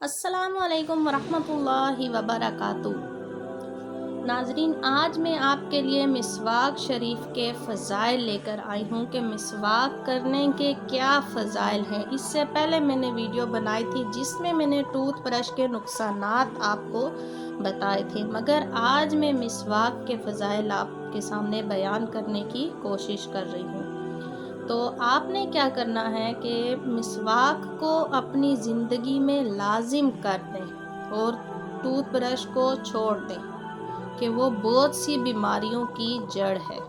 अस्सलामु अलैकुम वरहमतुल्लाहि वबरकातुह। नाजरीन, आज मैं आपके लिए मिसवाक शरीफ के फ़ज़ाइल लेकर आई हूँ कि मिसवाक करने के क्या फ़ज़ाइल हैं। इससे पहले मैंने वीडियो बनाई थी जिसमें मैंने टूथ ब्रश के नुकसानात आपको बताए थे, मगर आज मैं मिसवाक के फ़ज़ाइल आपके सामने बयान करने की कोशिश कर रही हूँ। तो आपने क्या करना है कि मिसवाक को अपनी ज़िंदगी में लाजिम कर दें और टूथ ब्रश को छोड़ दें कि वो बहुत सी बीमारियों की जड़ है।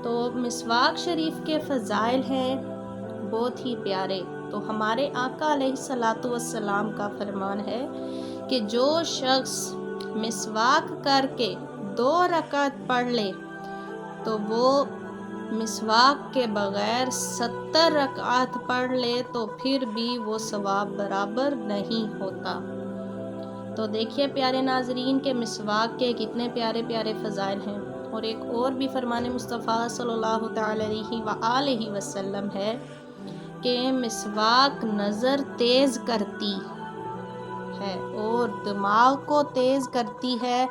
तो मिसवाक शरीफ के फ़ज़ाइल हैं बहुत ही प्यारे। तो हमारे आका अलैहिस्सलातु वस्सलाम का फरमान है कि जो शख्स मिसवाक करके 2 रकात पढ़ ले तो वो मिसवाक के बग़ैर 70 रकात पढ़ ले तो फिर भी वो सवाब बराबर नहीं होता। तो देखिए प्यारे नाजरीन के मिसवाक के कितने प्यारे प्यारे फ़ज़ाइल हैं। और एक और भी फरमान मुस्तफ़ा सल्लल्लाहु अलैहि वसल्लम है कि मिसवाक नज़र तेज़ करती है और दिमाग को तेज़ करती है।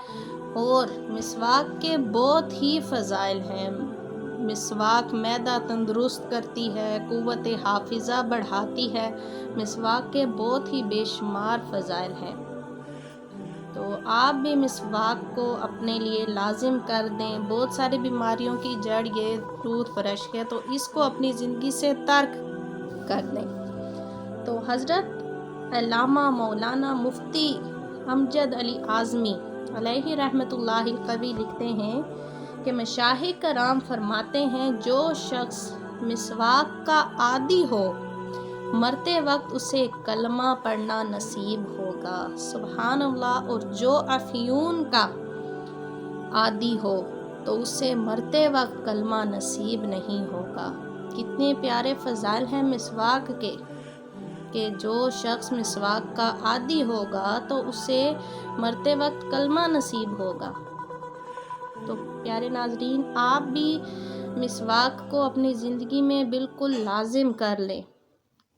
और मिसवाक के बहुत ही फ़ज़ाइल हैं। मिसवाक मैदा तंदुरुस्त करती है, क़ुव्वत हाफ़िज़ा बढ़ाती है। मिसवाक के बहुत ही बेशुमार फ़ज़ाइल हैं। तो आप भी मिसवाक को अपने लिए लाजिम कर दें। बहुत सारी बीमारियों की जड़ ये टूथ ब्रश है, तो इसको अपनी ज़िंदगी से तर्क कर दें। तो हज़रत अल्लामा मौलाना मुफ्ती अमजद अली आज़मी अलैहि रहमतुल्लाहिल कवी लिखते हैं कि मशाइख़ कराम फरमाते हैं जो शख्स मिसवाक का आदी हो मरते वक्त उसे कलमा पढ़ना नसीब होगा। सुभान अल्लाह। और जो अफ़यून का आदी हो तो उसे मरते वक्त कलमा नसीब नहीं होगा। कितने प्यारे फ़ज़ाइल हैं मिसवाक के कि जो शख्स मिसवाक का आदी होगा तो उसे मरते वक्त कलमा नसीब होगा। तो प्यारे नाजरीन, आप भी मिसवाक को अपनी ज़िंदगी में बिल्कुल लाजिम कर लें,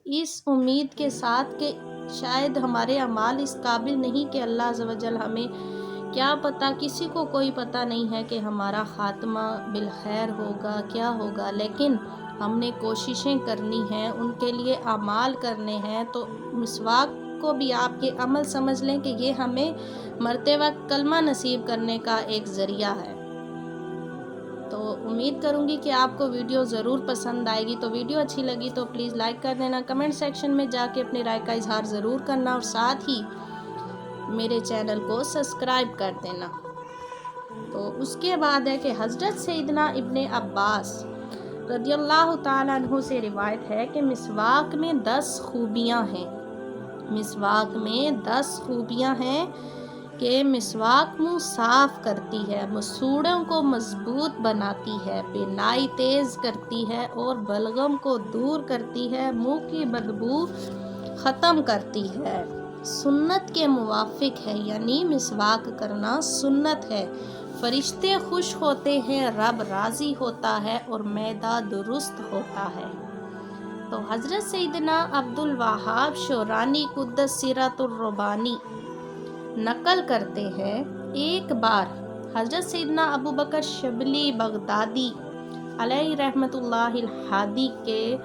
इस उम्मीद के साथ कि शायद हमारे अमाल इस काबिल नहीं कि अल्लाह अज़्ज़ व जल हमें, क्या पता, किसी को कोई पता नहीं है कि हमारा ख़ात्मा बिलखैर होगा क्या होगा, लेकिन हमने कोशिशें करनी हैं, उनके लिए अमाल करने हैं। तो मिसवाक को भी आपके अमल समझ लें कि ये हमें मरते वक्त कलमा नसीब करने का एक ज़रिया है। तो उम्मीद करूँगी कि आपको वीडियो ज़रूर पसंद आएगी। तो वीडियो अच्छी लगी तो प्लीज़ लाइक कर देना, कमेंट सेक्शन में जाके अपनी राय का इजहार ज़रूर करना और साथ ही मेरे चैनल को सब्सक्राइब कर देना। तो उसके बाद है कि हज़रत सैयदना इब्ने अब्बास रज़ियल्लाहु ताला अन्हु से रिवायत है कि मिसवाक में 10 खूबियाँ हैं। मिसवाक में 10 खूबियाँ हैं कि मिसवाक मुँह साफ़ करती है, मसूड़ों को मजबूत बनाती है, पेनाई तेज़ करती है और बलगम को दूर करती है, मुँह की बदबू ख़त्म करती है, सुन्नत के मुवाफिक है, यानी मिसवाक करना सुन्नत है, फरिश्ते खुश होते हैं, रब राज़ी होता है और मैदा दुरुस्त होता है। तो हज़रत सैयदना अब्दुल वहाब शोरानी कुद्दस सिरतुर रुबानी नकल करते हैं, एक बार हज़रत सैयदना अबू बकर शबली बगदादी अलैहि रहमतुल्लाहिल हादी के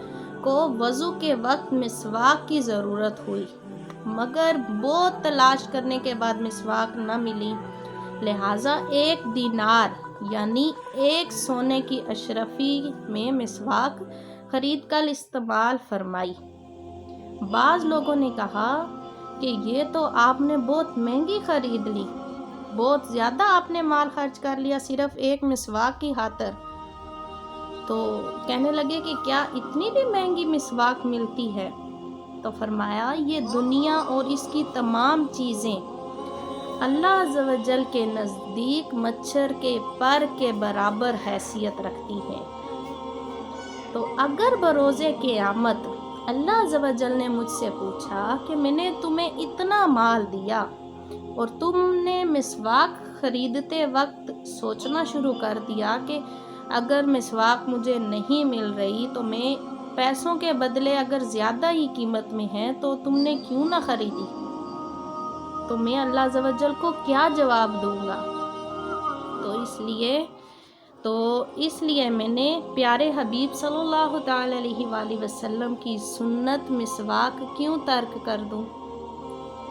को वज़ू के वक्त मिसवाक की ज़रूरत हुई, मगर बहुत तलाश करने के बाद मिसवाक न मिली, लिहाजा 1 दीनार यानी 1 सोने की अशरफी में मिसवाक ख़रीद कर इस्तेमाल फरमाई। बाज़ लोगों ने कहा कि ये तो आपने बहुत महंगी ख़रीद ली, बहुत ज़्यादा आपने माल खर्च कर लिया सिर्फ़ 1 मिसवाक की खातिर। तो कहने लगे कि क्या इतनी भी महंगी मिसवाक मिलती है? तो फरमाया, ये दुनिया और इसकी तमाम चीज़ें अल्लाह अज़्ज़ व जल के नज़दीक मच्छर के पर के बराबर हैसियत रखती हैं। तो अगर बरोज़े क़यामत अल्लाह अज़्ज़ व जल ने मुझसे पूछा कि मैंने तुम्हें इतना माल दिया और तुमने मिसवाक ख़रीदते वक्त सोचना शुरू कर दिया कि अगर मिसवाक मुझे नहीं मिल रही तो मैं पैसों के बदले अगर ज़्यादा ही कीमत में है तो तुमने क्यों ना ख़रीदी, تو میں اللہ عز و جل کو کیا جواب دوں گا؟ تو اس لیے میں نے پیارے حبیب صلی اللہ تعالی علیہ وآلہ وسلم کی سنت مسواک کیوں ترک کر دوں؟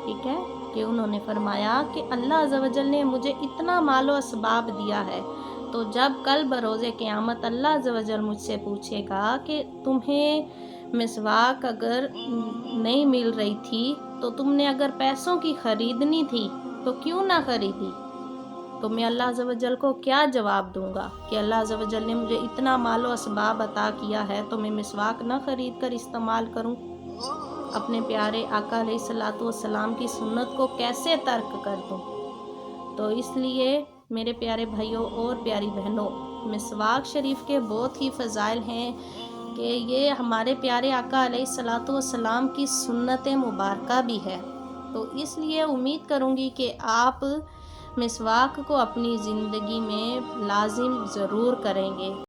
ٹھیک ہے، کہ انہوں نے فرمایا کہ اللہ عز و جل نے مجھے اتنا مال و اسباب دیا ہے، تو جب کل بروز قیامت اللہ عز و جل مجھ سے پوچھے گا کہ تمہیں مسواک اگر نہیں مل رہی تھی تو تم نے اگر پیسوں کی خریدنی تھی تو کیوں نہ خریدی؟ تو میں اللہ عز و جل کو کیا جواب دوں گا کہ اللہ عز و جل نے مجھے اتنا مال و اسباب عطا کیا ہے تو میں مسواک نہ خرید کر استعمال کروں؟ اپنے پیارے آقا علیہ الصلوۃ والسلام کی سنت کو کیسے ترک کر دوں؟ تو اس لیے میرے پیارے بھائیوں اور پیاری بہنوں، مسواک شریف کے بہت ہی فضائل ہیں کہ یہ ہمارے پیارے آقا علیہ الصلوۃ والسلام کی سنت مبارکہ بھی ہے۔ تو اس لیے امید کروں گی کہ آپ مسواک کو اپنی زندگی میں لازم ضرور کریں گے۔